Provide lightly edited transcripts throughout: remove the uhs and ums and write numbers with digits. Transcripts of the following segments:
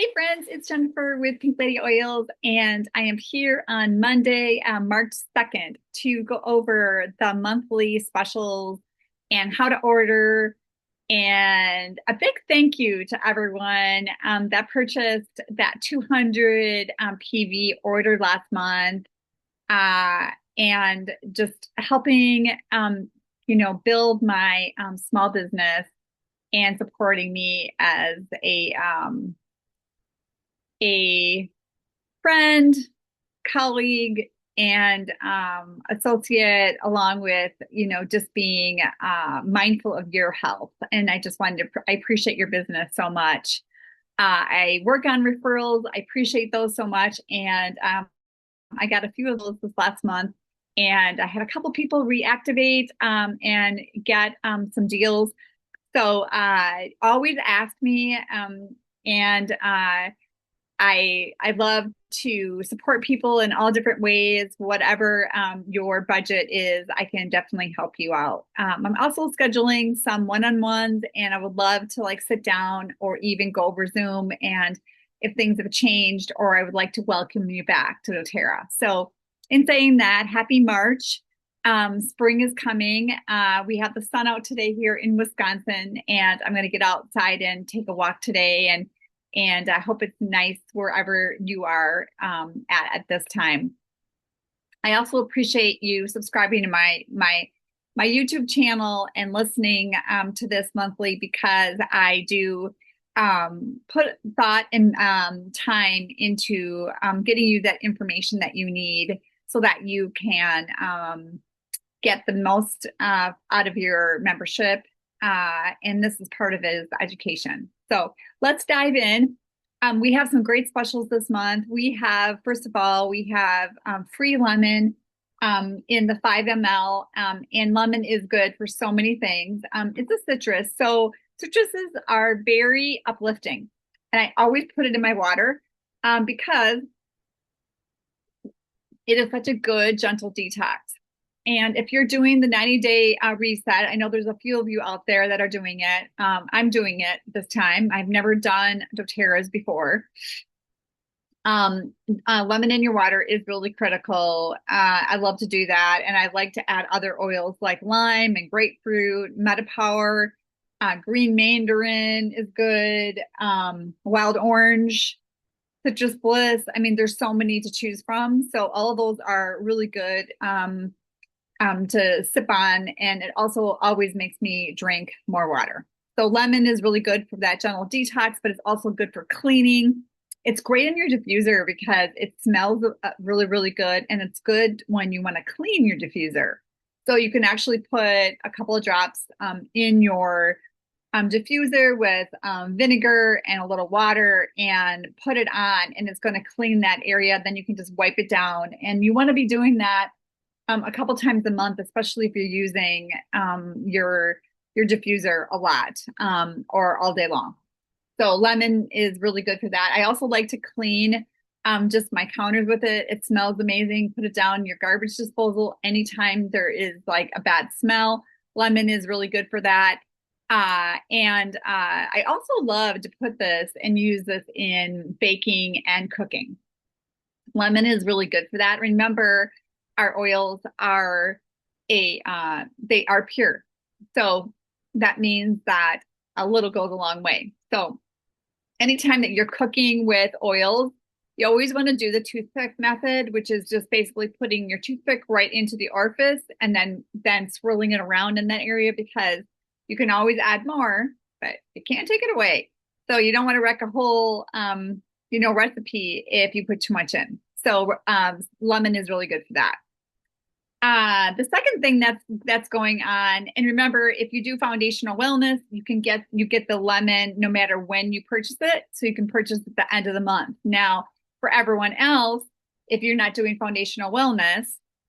Hey friends, it's Jennifer with Pink Lady Oils, and I am here on Monday, March 2nd, to go over the monthly specials and how to order. And a big thank you to everyone that purchased that 200 PV order last month, uh, and just helping, build my small business and supporting me as a friend, colleague, and associate, along with, just being mindful of your health. And I just I appreciate your business so much. I work on referrals. I appreciate those so much. And I got a few of those this last month. And I had a couple people reactivate and get some deals. So always ask me. And I love to support people in all different ways. Whatever your budget is, I can definitely help you out. I'm also scheduling some one-on-ones, and I would love to like sit down or even go over Zoom. And if things have changed, or I would like to welcome you back to Doterra. So, in saying that, happy March. Spring is coming. We have the sun out today here in Wisconsin, and I'm going to get outside and take a walk today, and I hope it's nice wherever you are at this time. I also appreciate you subscribing to my YouTube channel and listening to this monthly, because I do put thought and time into getting you that information that you need so that you can get the most out of your membership. And this is part of it, is education. So let's dive in. We have some great specials this month. First of all, we have free lemon in the 5 ml. And lemon is good for so many things. It's a citrus. So citruses are very uplifting. And I always put it in my water because it is such a good, gentle detox. And if you're doing the 90-day reset, I know there's a few of you out there that are doing it. I'm doing it this time. I've never done doTERRA's before. Lemon in your water is really critical. I love to do that. And I like to add other oils like lime and grapefruit, MetaPower, green mandarin is good, wild orange, citrus bliss. I mean, there's so many to choose from. So all of those are really good to sip on, and it also always makes me drink more water. So lemon is really good for that gentle detox, but it's also good for cleaning. It's great in your diffuser because it smells really, really good, and it's good when you want to clean your diffuser. So you can actually put a couple of drops in your diffuser with vinegar and a little water and put it on, and it's going to clean that area. Then you can just wipe it down, and you want to be doing that a couple times a month, especially if you're using your diffuser a lot or all day long. So lemon is really good for that. I also like to clean just my counters with it. It smells amazing. Put it down in your garbage disposal anytime there is like a bad smell. Lemon is really good for that. And I also love to put this and use this in baking and cooking. Lemon is really good for that. Remember, our oils are they are pure. So that means that a little goes a long way. So anytime that you're cooking with oils, you always want to do the toothpick method, which is just basically putting your toothpick right into the orifice and then swirling it around in that area, because you can always add more, but you can't take it away. So you don't want to wreck a whole recipe if you put too much in. So lemon is really good for that. The second thing that's going on, and remember, if you do foundational wellness, you get the lemon no matter when you purchase it, so you can purchase at the end of the month. Now, for everyone else, if you're not doing foundational wellness,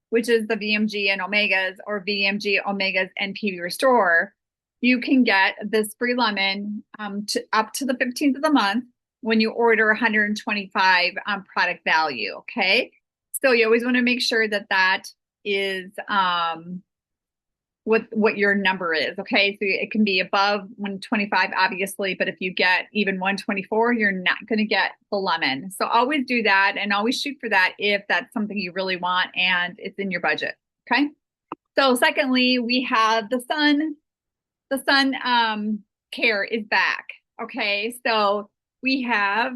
which is the VMG and omegas, or VMG, omegas, and PV Restore, you can get this free lemon up to the 15th of the month when you order 125 product value. Okay, so you always want to make sure that is what your number is. Okay. So it can be above 125, obviously, but if you get even 124, you're not going to get the lemon. So always do that and always shoot for that if that's something you really want and it's in your budget. Okay. So secondly, we have the sun care is back. Okay. So we have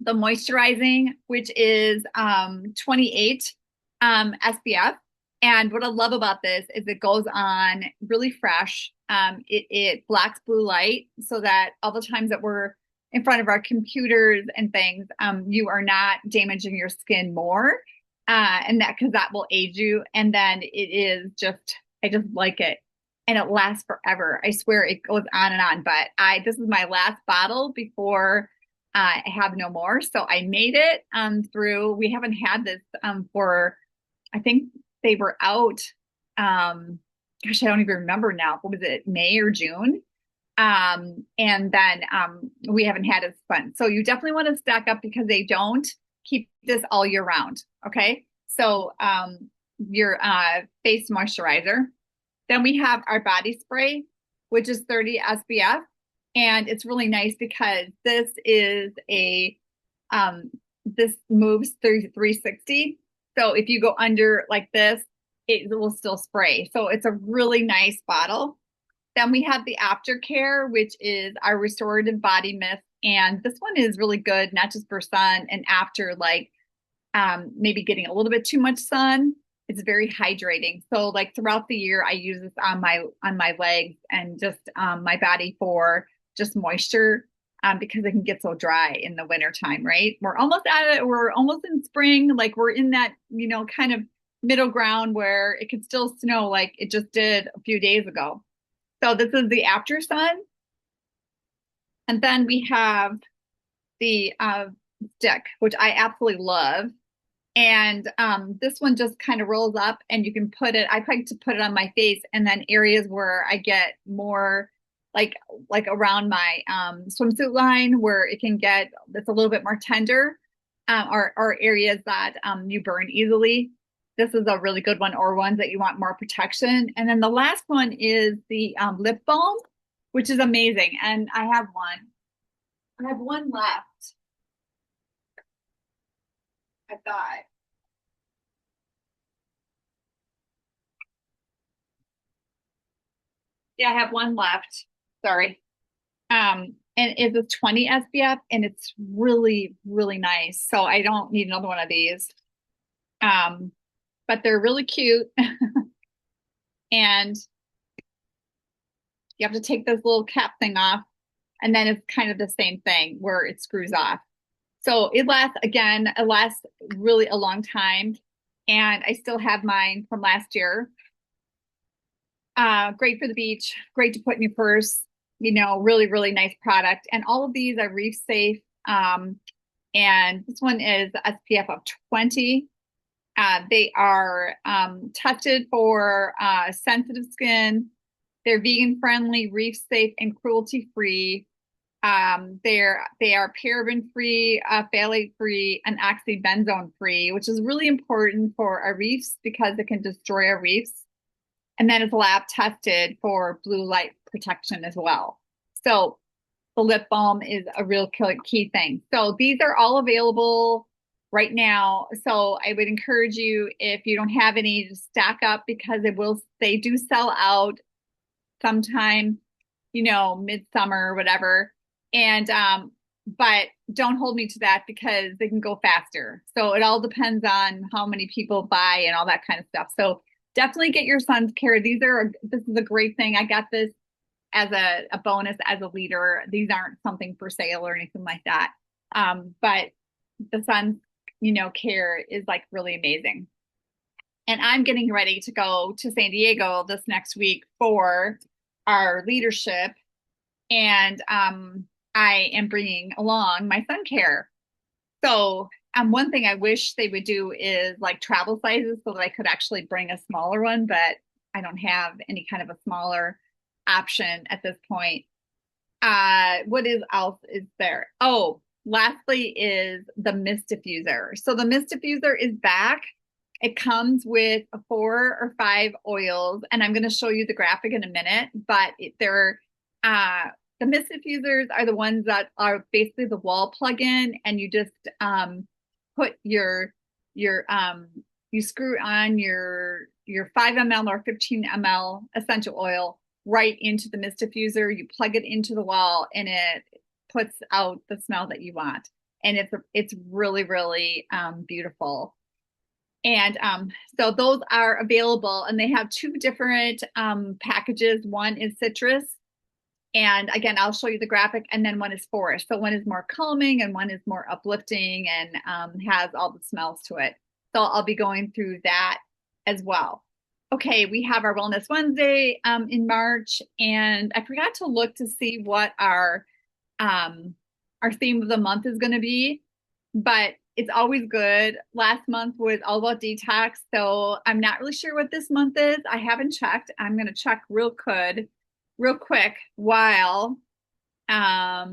the moisturizing, which is 28 SPF. And what I love about this is it goes on really fresh. It blocks blue light so that all the times that we're in front of our computers and things, you are not damaging your skin more. And that because that will age you. And then it is just, I just like it. And it lasts forever. I swear it goes on and on. But this is my last bottle before I have no more. So I made it through, we haven't had this for, I think they were out, gosh, I don't even remember now. What was it, May or June? And then we haven't had it fun. So you definitely want to stack up because they don't keep this all year round. Okay. So your face moisturizer. Then we have our body spray, which is 30 SPF. And it's really nice because this is this moves through 360. So if you go under like this, it will still spray. So it's a really nice bottle. Then we have the aftercare, which is our restorative body mist. And this one is really good, not just for sun and after like maybe getting a little bit too much sun. It's very hydrating. So like throughout the year, I use this on my legs and just my body for just moisture because it can get so dry in the wintertime, right? We're almost at it. We're almost in spring. Like we're in that, kind of middle ground where it could still snow like it just did a few days ago. So this is the after sun. And then we have the stick, which I absolutely love. And this one just kind of rolls up and you can put it, I like to put it on my face and then areas where I get more like around my swimsuit line where it can get, it's a little bit more tender or areas that you burn easily. This is a really good one or ones that you want more protection. And then the last one is the lip balm, which is amazing. And I have one. I have one left. I thought. Yeah, I have one left. Sorry. And it's a 20 SPF and it's really, really nice. So I don't need another one of these. Um, but they're really cute. And you have to take this little cap thing off. And then it's kind of the same thing where it screws off. So it lasts really a long time. And I still have mine from last year. Great for the beach, great to put in your purse, really, really nice product. And all of these are reef safe. And this one is SPF of 20. They are tested for sensitive skin. They're vegan friendly, reef safe, and cruelty free. They are paraben free, phthalate free, and oxybenzone free, which is really important for our reefs because it can destroy our reefs. And then it's lab tested for blue light protection as well. So the lip balm is a real key thing. So these are all available right now. So I would encourage you, if you don't have any, to stack up because they do sell out sometime, midsummer or whatever. And but don't hold me to that because they can go faster. So it all depends on how many people buy and all that kind of stuff. So definitely get your sun care. This is a great thing. I got this as a bonus as a leader. These aren't something for sale or anything like that. But the sun, care is like really amazing. And I'm getting ready to go to San Diego this next week for our leadership. And I am bringing along my sun care. So one thing I wish they would do is like travel sizes so that I could actually bring a smaller one, but I don't have any kind of a smaller option at this point. What else is there? Oh, lastly is the Myst diffuser. So the Myst diffuser is back It comes with 4 or 5 oils, and I'm going to show you the graphic in a minute, but they're the Myst diffusers are the ones that are basically the wall plug-in, and you just put your you screw on your 5 ml or 15 ml essential oil right into the Myst diffuser. You plug it into the wall, and it puts out the smell that you want. And it's really, really beautiful. And so those are available, and they have 2 different packages. One is citrus, and again, I'll show you the graphic, and then one is forest. So one is more calming, and one is more uplifting, and has all the smells to it. So I'll be going through that as well. Okay, we have our Wellness Wednesday in March, and I forgot to look to see what our theme of the month is going to be, but it's always good. Last month was all about detox, so I'm not really sure what this month is. I haven't checked. I'm going to check real quick while I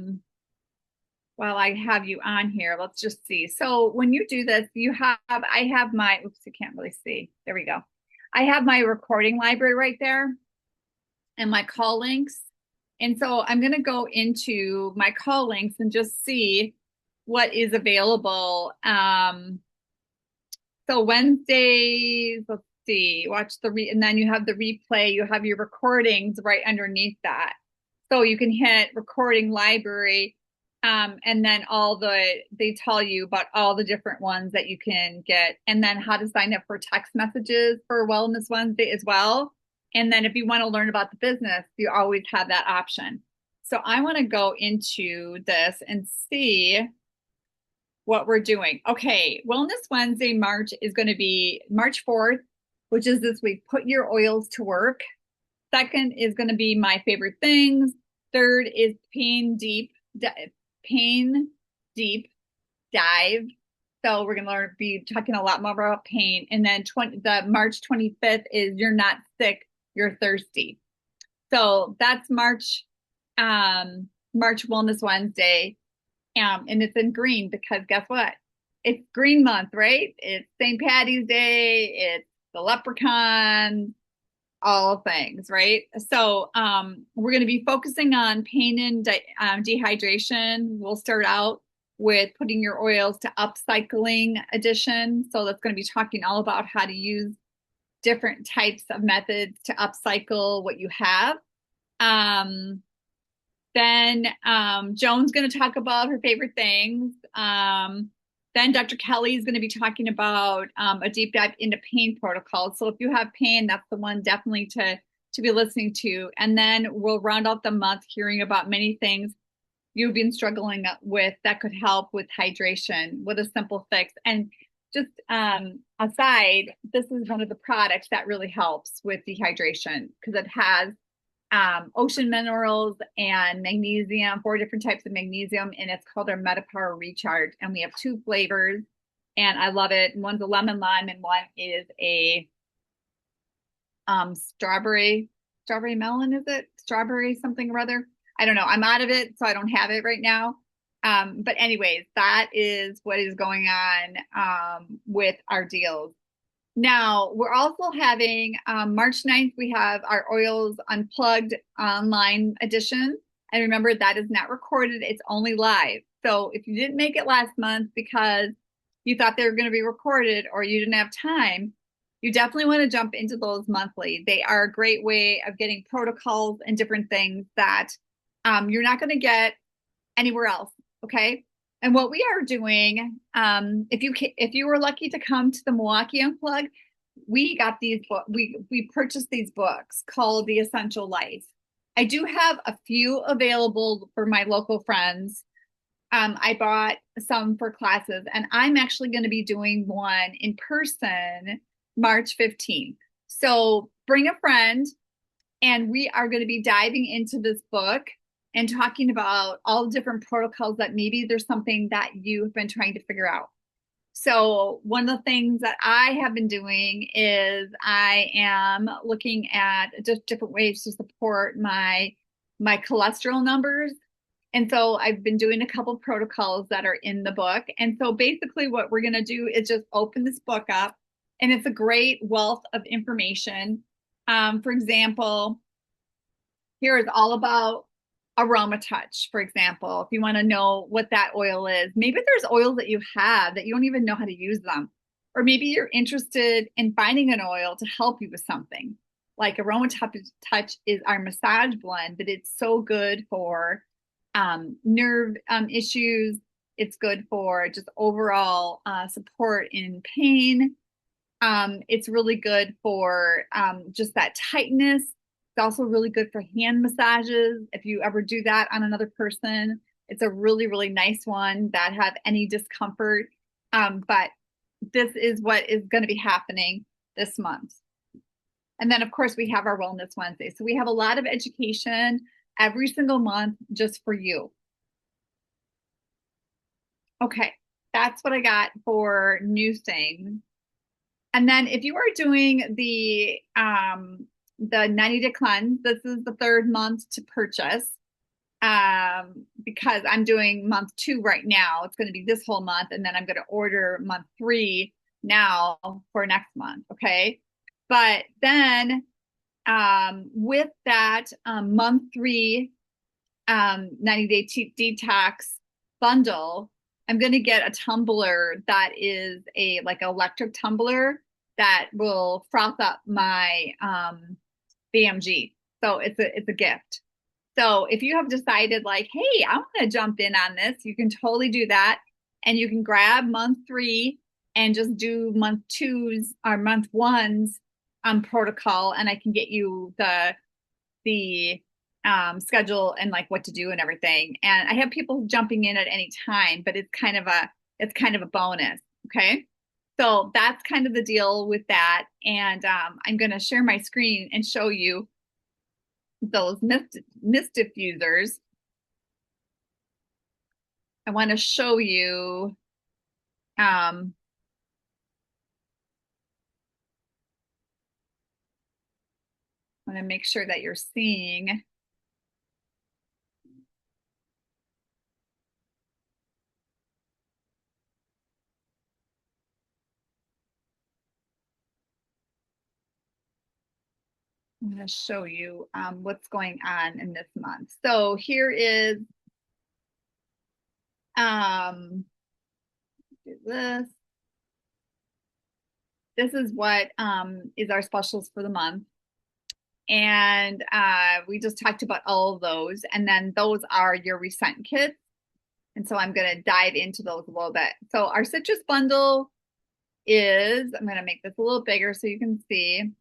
have you on here. Let's just see. So when you do this, I have my, oops, you can't really see. There we go. I have my recording library right there and my call links. And so I'm going to go into my call links and just see what is available. So Wednesdays, let's see, and then you have the replay, you have your recordings right underneath that. So you can hit recording library, and then they tell you about all the different ones that you can get, and then how to sign up for text messages for Wellness Wednesday as well. And then if you want to learn about the business, you always have that option. So I want to go into this and see what we're doing. Okay, Wellness Wednesday March is going to be March 4th, which is this week. Put your oils to work. Second is going to be my favorite things. Third is pain deep dive. So we're going to be talking a lot more about pain. And then the March 25th is you're not sick, you're thirsty. So that's March Wellness Wednesday. And it's in green because guess what? It's green month, right? It's St. Patty's Day. It's the leprechaun, all things, right? So we're going to be focusing on pain and dehydration. We'll start out with putting your oils to upcycling addition. So that's going to be talking all about how to use different types of methods to upcycle what you have. Then Joan's going to talk about her favorite things. Then Dr. Kelly is going to be talking about a deep dive into pain protocols. So if you have pain, that's the one definitely to be listening to. And then we'll round out the month hearing about many things you've been struggling with that could help with hydration with a simple fix. And just aside, this is one of the products that really helps with dehydration because it has ocean minerals and magnesium, 4 different types of magnesium, and it's called our MetaPower Recharge. And we have 2 flavors, and I love it. One's a lemon lime, and one is a strawberry melon. Is it strawberry something or other? I don't know. I'm out of it, so I don't have it right now. But anyways, that is what is going on with our deals. Now, we're also having March 9th, we have our Oils Unplugged online edition. And remember, that is not recorded, it's only live. So if you didn't make it last month because you thought they were going to be recorded or you didn't have time, you definitely want to jump into those monthly. They are a great way of getting protocols and different things that you're not going to get anywhere else, okay? And what we are doing, if you were lucky to come to the Milwaukee Unplugged, we got these books. We purchased these books called The Essential Life. I do have a few available for my local friends. I bought some for classes, and I'm actually going to be doing one in person March 15th. So bring a friend, and we are going to be diving into this book and talking about all the different protocols that maybe there's something that you've been trying to figure out. So one of the things that I have been doing is I am looking at just different ways to support my cholesterol numbers. And so I've been doing a couple of protocols that are in the book. And so basically what we're going to do is just open this book up and it's a great wealth of information. For example, here is all about aroma touch, for example. If you want to know what that oil is, maybe there's oils that you have that you don't even know how to use them. Or maybe you're interested in finding an oil to help you with something. Like aroma touch is our massage blend, but it's so good for nerve issues. It's good for just overall support in pain. It's really good for just that tightness. It's also really good for hand massages. If you ever do that on another person, it's a really, really nice one that have any discomfort. But this is what is going to be happening this month. And then, of course, we have our Wellness Wednesday. So we have a lot of education every single month just for you. Okay, that's what I got for new things. And then if you are doing the 90-day cleanse, this is the third month to purchase. Because I'm doing month 2 right now. It's going to be this whole month, and then I'm going to order month 3 now for next month. Okay. But then with that month 3 90-day detox bundle, I'm going to get a tumbler that is a like electric tumbler that will froth up my BMG. So it's a gift. So if you have decided like, hey, I want to jump in on this, you can totally do that. And you can grab month 3 and just do month 2's or month 1's protocol. And I can get you the schedule and like what to do and everything. And I have people jumping in at any time, but it's kind of a bonus. Okay. So that's kind of the deal with that. And I'm going to share my screen and show you those Myst diffusers. I want to show you I want to make sure that you're seeing. I'm going to show you what's going on in this month. So here is do this. This is what is our specials for the month. And we just talked about all of those. And then those are your recent kits. And so I'm going to dive into those a little bit. So our citrus bundle is, I'm going to make this a little bigger so you can see.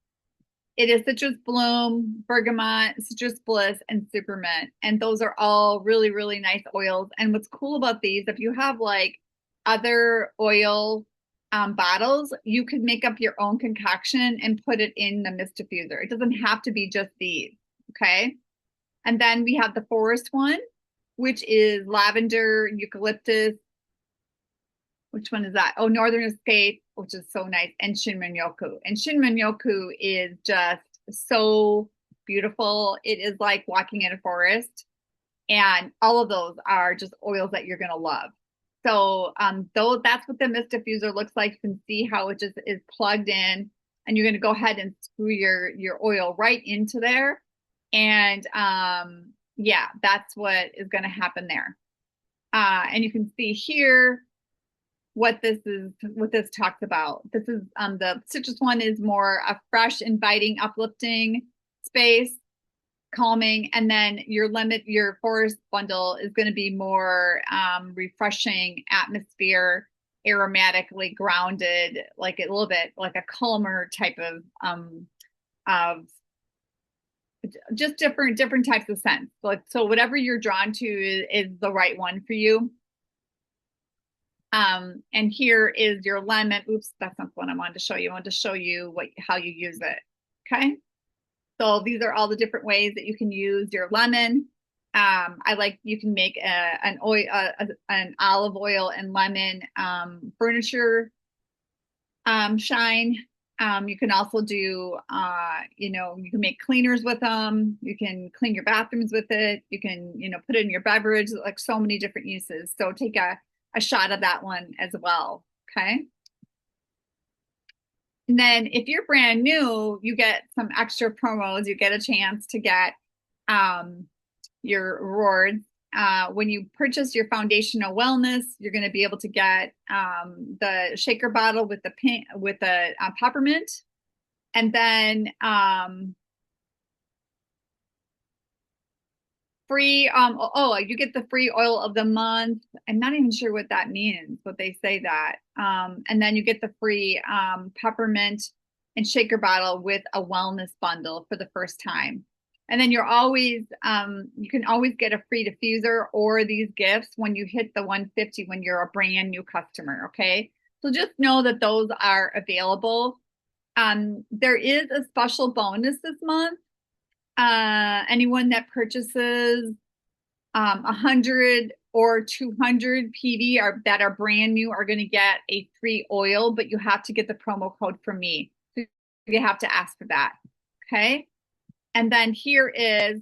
It is citrus bloom, bergamot, citrus bliss, and supermint. And those are all really, really nice oils. And what's cool about these, if you have like other oil bottles, you could make up your own concoction and put it in the Myst diffuser. It doesn't have to be just these. Okay. And then we have the forest one, which is lavender, eucalyptus. Which one is that? Oh, Northern Escape, which is so nice, and Shinmin-yoku. And Shinmin-yoku is just so beautiful. It is like walking in a forest. And all of those are just oils that you're going to love. So though that's what the Myst diffuser looks like. You can see how it just is plugged in, and you're going to go ahead and screw your oil right into there. And yeah, that's what is going to happen there. And you can see here what this talks about. This is the citrus one is more a fresh, inviting, uplifting space, calming, and then your forest bundle is going to be more refreshing, atmosphere, aromatically grounded, like a little bit like a calmer type of just different types of scents. Like so whatever you're drawn to is the right one for you. And here is your lemon. Oops, that's not what I wanted to show you. I wanted to show you how you use it. Okay. So these are all the different ways that you can use your lemon. You can make an olive oil and lemon furniture shine. You can also do, you can make cleaners with them. You can clean your bathrooms with it. You can, put it in your beverage, like so many different uses. So take a shot of that one as well. Okay. And then if you're brand new, you get some extra promos. You get a chance to get your rewards. When you purchase your foundational wellness, you're going to be able to get the shaker bottle with the pink with the peppermint, and then free. You get the free oil of the month. I'm not even sure what that means, but they say that. And then you get the free peppermint and shaker bottle with a wellness bundle for the first time. And then you can always get a free diffuser or these gifts when you hit the 150 when you're a brand new customer. Okay. So just know that those are available. There is a special bonus this month. Anyone that purchases 100 or 200 PV that are brand new are going to get a free oil, but you have to get the promo code from me. So you have to ask for that. Okay. And then here is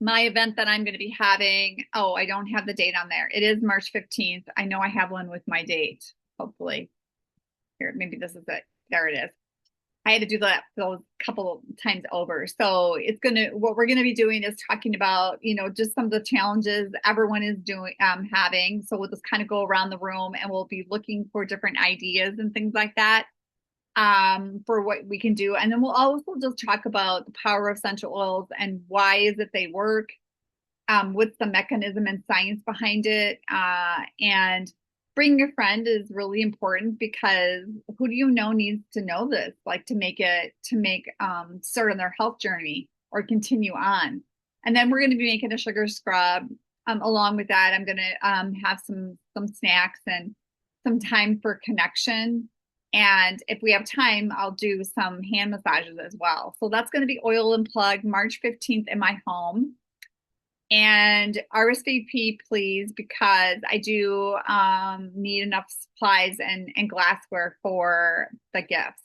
my event that I'm going to be having. Oh, I don't have the date on there. It is March 15th. I know I have one with my date, hopefully. Here, maybe this is it. There it is. I had to do that those couple of times over. So what we're gonna be doing is talking about, just some of the challenges everyone is doing, having. So we'll just kind of go around the room and we'll be looking for different ideas and things like that, for what we can do. And then we'll also just talk about the power of essential oils and why is it they work, what's the mechanism and science behind it, and bring your friend is really important because who do you know needs to know this, like to make start on their health journey or continue on. And then we're going to be making a sugar scrub. Along with that, I'm going to have some snacks and some time for connection. And if we have time, I'll do some hand massages as well. So that's going to be Oil and Plug March 15th in my home. And RSVP, please, because I do need enough supplies and glassware for the gifts.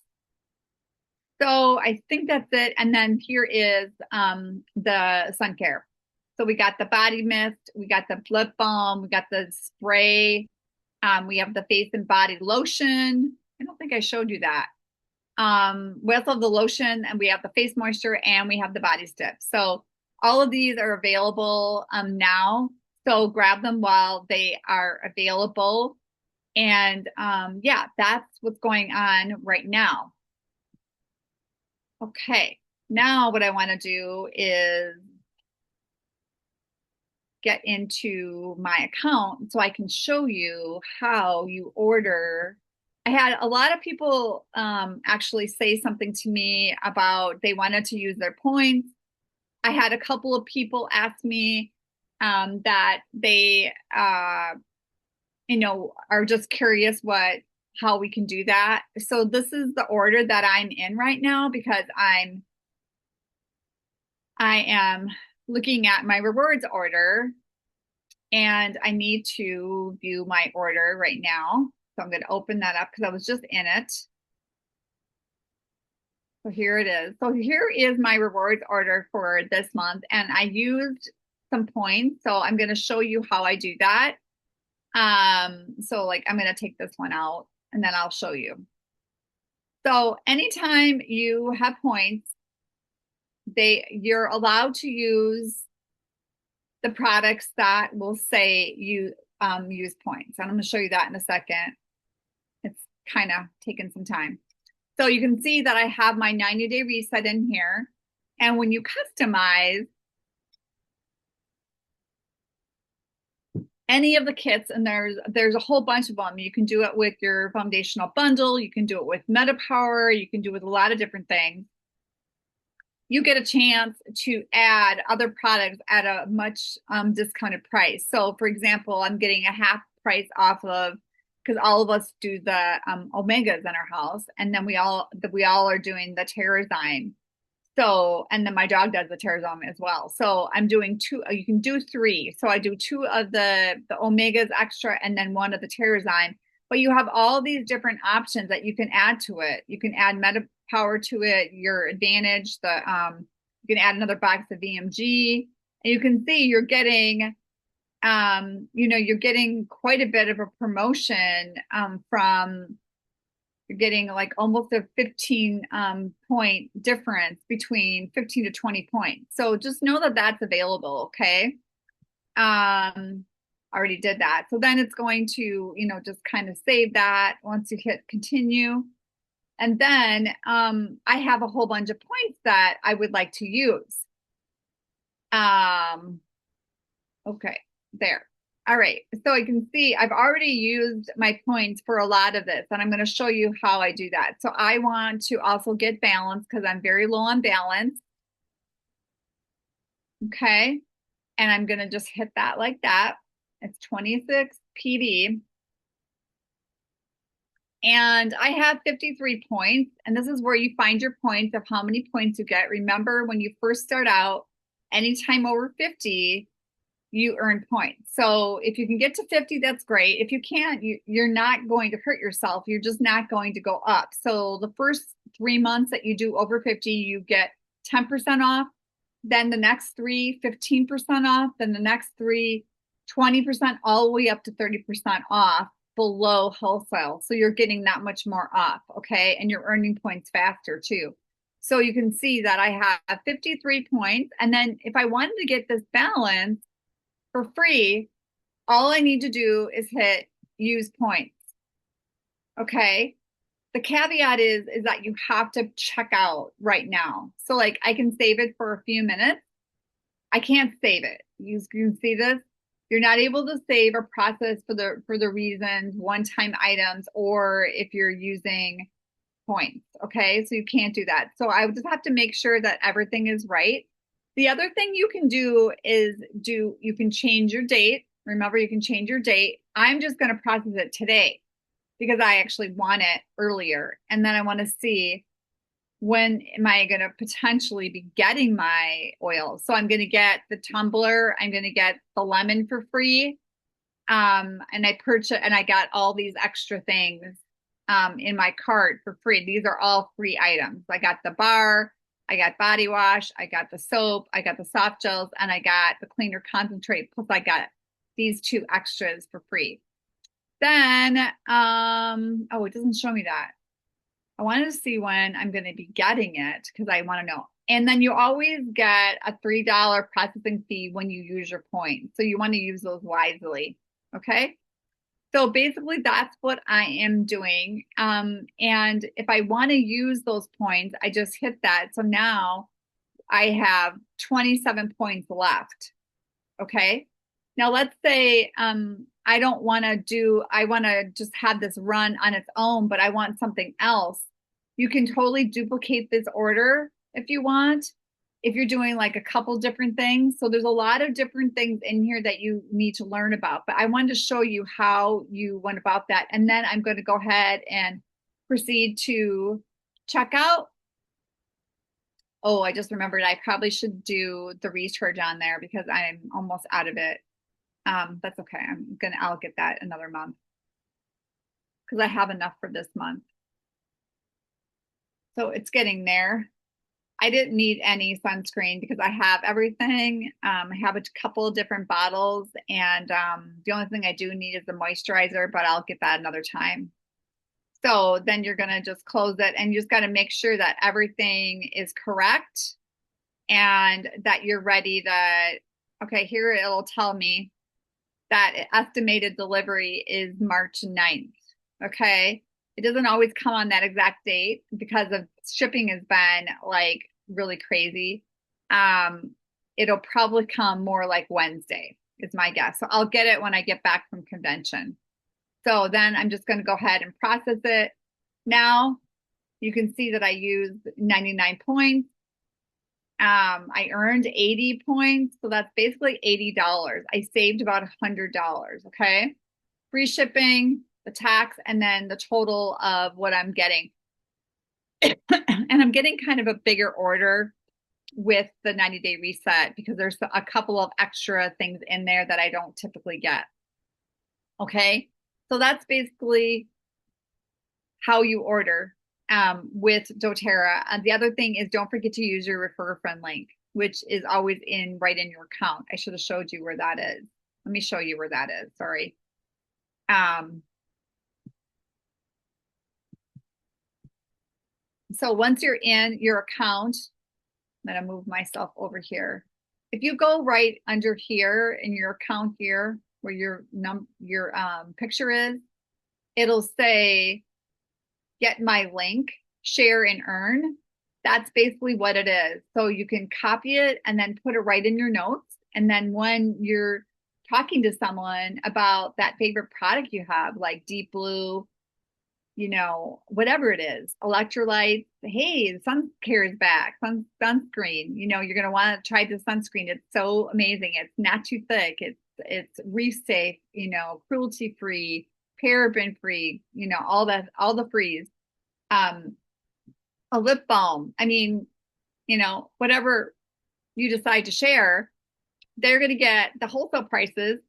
So I think that's it. And then here is the sun care. So we got the body mist, we got the lip balm, we got the spray, we have the face and body lotion. I don't think I showed you that. We also have the lotion, and we have the face moisture, and we have the body stick. So all of these are available now. So grab them while they are available. And yeah, that's what's going on right now. Okay, now what I want to do is get into my account so I can show you how you order. I had a lot of people actually say something to me about they wanted to use their points. I had a couple of people ask me that they, are just curious how we can do that. So this is the order that I'm in right now because I am looking at my rewards order and I need to view my order right now. So I'm going to open that up because I was just in it. So here it is. So here is my rewards order for this month. And I used some points. So I'm going to show you how I do that. So like I'm going to take this one out and then I'll show you. So anytime you have points, you're allowed to use the products that will say you use points. And I'm going to show you that in a second. It's kind of taken some time. So you can see that I have my 90-day reset in here. And when you customize any of the kits, and there's a whole bunch of them. You can do it with your foundational bundle. You can do it with MetaPower. You can do it with a lot of different things. You get a chance to add other products at a much discounted price. So for example, I'm getting a half price off of, because all of us do the omegas in our house, and then we all are doing the Terrazyme. So, and then my dog does the Terrazyme as well. So I'm doing two. You can do three. So I do two of the omegas extra, and then one of the Terrazyme. But you have all these different options that you can add to it. You can add MetaPower to it. Your Advantage. You can add another box of VMG, and you can see you're getting. You're getting quite a bit of a promotion from You're getting like almost a 15 point difference between 15 to 20 points. So just know that that's available. Okay. I already did that. So then it's going to, just kind of save that once you hit continue. And then I have a whole bunch of points that I would like to use. Okay, there. All right, so I can see I've already used my points for a lot of this, and I'm going to show you how I do that. So I want to also get balance because I'm very low on balance. Okay, and I'm going to just hit that like that. It's 26 PD. And I have 53 points, and this is where you find your points of how many points you get. Remember, when you first start out, anytime over 50, you earn points. So if you can get to 50, that's great. If you can't, you're not going to hurt yourself. You're just not going to go up. So the first 3 months that you do over 50, you get 10% off. Then the next three, 15% off. Then the next three, 20%, all the way up to 30% off below wholesale. So you're getting that much more off. Okay. And you're earning points faster too. So you can see that I have 53 points. And then if I wanted to get this balance for free, all I need to do is hit use points. Okay. The caveat is that you have to check out right now. So like I can save it for a few minutes. I can't save it. You can see this. You're not able to save or process for the reasons one-time items or if you're using points. Okay. So you can't do that. So I would just have to make sure that everything is right. The other thing you can do is you can change your date. Remember, you can change your date. I'm just going to process it today because I actually want it earlier. And then I want to see when am I going to potentially be getting my oil. So I'm going to get the tumbler. I'm going to get the lemon for free. And I got all these extra things in my cart for free. These are all free items. I got the bar, I got body wash, I got the soap, I got the soft gels, and I got the cleaner concentrate. Plus I got these two extras for free. Then, oh, it doesn't show me that. I wanted to see when I'm going to be getting it because I want to know. And then you always get a $3 processing fee when you use your points. So you want to use those wisely. Okay. So basically that's what I am doing. And if I want to use those points, I just hit that. So now I have 27 points left. Okay. Now let's say I don't want to I want to just have this run on its own, but I want something else. You can totally duplicate this order if you want, if you're doing like a couple different things. So there's a lot of different things in here that you need to learn about, but I wanted to show you how you went about that. And then I'm going to go ahead and proceed to check out. Oh, I just remembered I probably should do the recharge on there because I'm almost out of it. That's okay. I'll get that another month because I have enough for this month. So it's getting there. I didn't need any sunscreen because I have everything. I have a couple of different bottles, and the only thing I do need is the moisturizer, but I'll get that another time. So then you're going to just close it, and you just got to make sure that everything is correct and that you're ready okay, here it'll tell me that estimated delivery is March 9th. Okay. It doesn't always come on that exact date because of shipping has been like really crazy. It'll probably come more like Wednesday is my guess. So I'll get it when I get back from convention. So then I'm just going to go ahead and process it. Now you can see that I used 99 points. I earned 80 points. So that's basically $80. I saved about $100. Okay. Free shipping, the tax, and then the total of what I'm getting. And I'm getting kind of a bigger order with the 90-day reset because there's a couple of extra things in there that I don't typically get. Okay. So that's basically how you order with doTERRA. And the other thing is don't forget to use your refer a friend link, which is always right in your account. I should have showed you where that is. Let me show you where that is. Sorry. So once you're in your account, I'm going to move myself over here. If you go right under here in your account here, where your picture is, it'll say get my link, share and earn. That's basically what it is. So you can copy it and then put it right in your notes. And then when you're talking to someone about that favorite product you have, like Deep Blue, whatever it is, electrolytes, hey, the sun care is back, sunscreen, you're going to want to try the sunscreen. It's so amazing. It's not too thick. It's reef safe, cruelty free, paraben free, all the freeze. Um, a lip balm. I mean, whatever you decide to share, they're going to get the wholesale prices.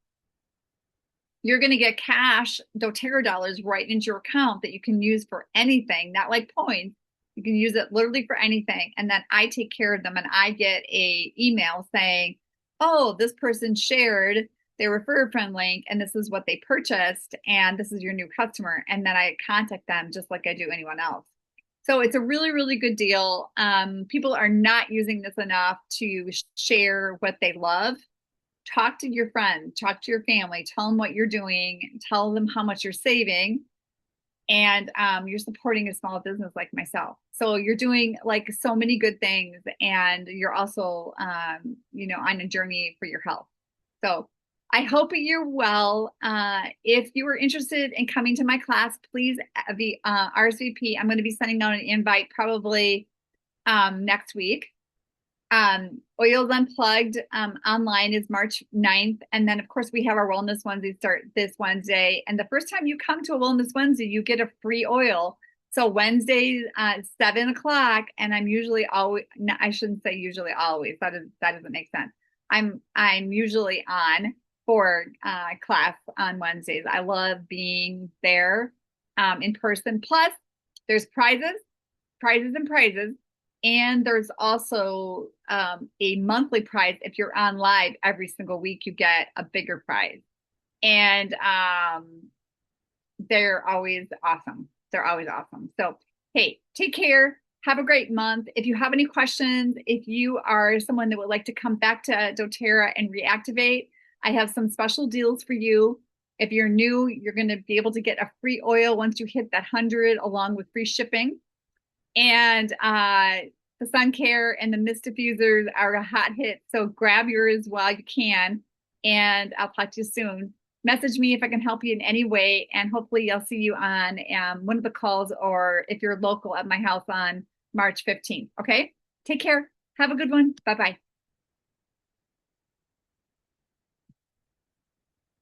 You're going to get cash, doTERRA dollars right into your account that you can use for anything, not like points. You can use it literally for anything. And then I take care of them and I get a email saying, oh, this person shared their refer friend link and this is what they purchased and this is your new customer. And then I contact them just like I do anyone else. So it's a really, really good deal. People are not using this enough to share what they love. Talk to your friends, talk to your family, tell them what you're doing, tell them how much you're saving, and you're supporting a small business like myself. So you're doing like so many good things, and you're also, on a journey for your health. So I hope you're well. If you are interested in coming to my class, please be RSVP. I'm going to be sending out an invite probably next week. Oils Unplugged online is March 9th. And then, of course, we have our Wellness Wednesday start this Wednesday. And the first time you come to a Wellness Wednesday, you get a free oil. So Wednesdays at 7 o'clock, and I'm usually always, no, I shouldn't say usually always. That doesn't make sense. I'm usually on for class on Wednesdays. I love being there in person. Plus, there's prizes and prizes. And there's also a monthly prize. If you're on live every single week, you get a bigger prize. And they're always awesome. They're always awesome. So, hey, take care. Have a great month. If you have any questions, if you are someone that would like to come back to doTERRA and reactivate, I have some special deals for you. If you're new, you're going to be able to get a free oil once you hit that 100 along with free shipping. And the sun care and the Myst diffusers are a hot hit. So grab yours while you can. And I'll talk to you soon. Message me if I can help you in any way. And hopefully I'll see you on one of the calls or if you're local at my house on March 15th. Okay. Take care. Have a good one. Bye-bye.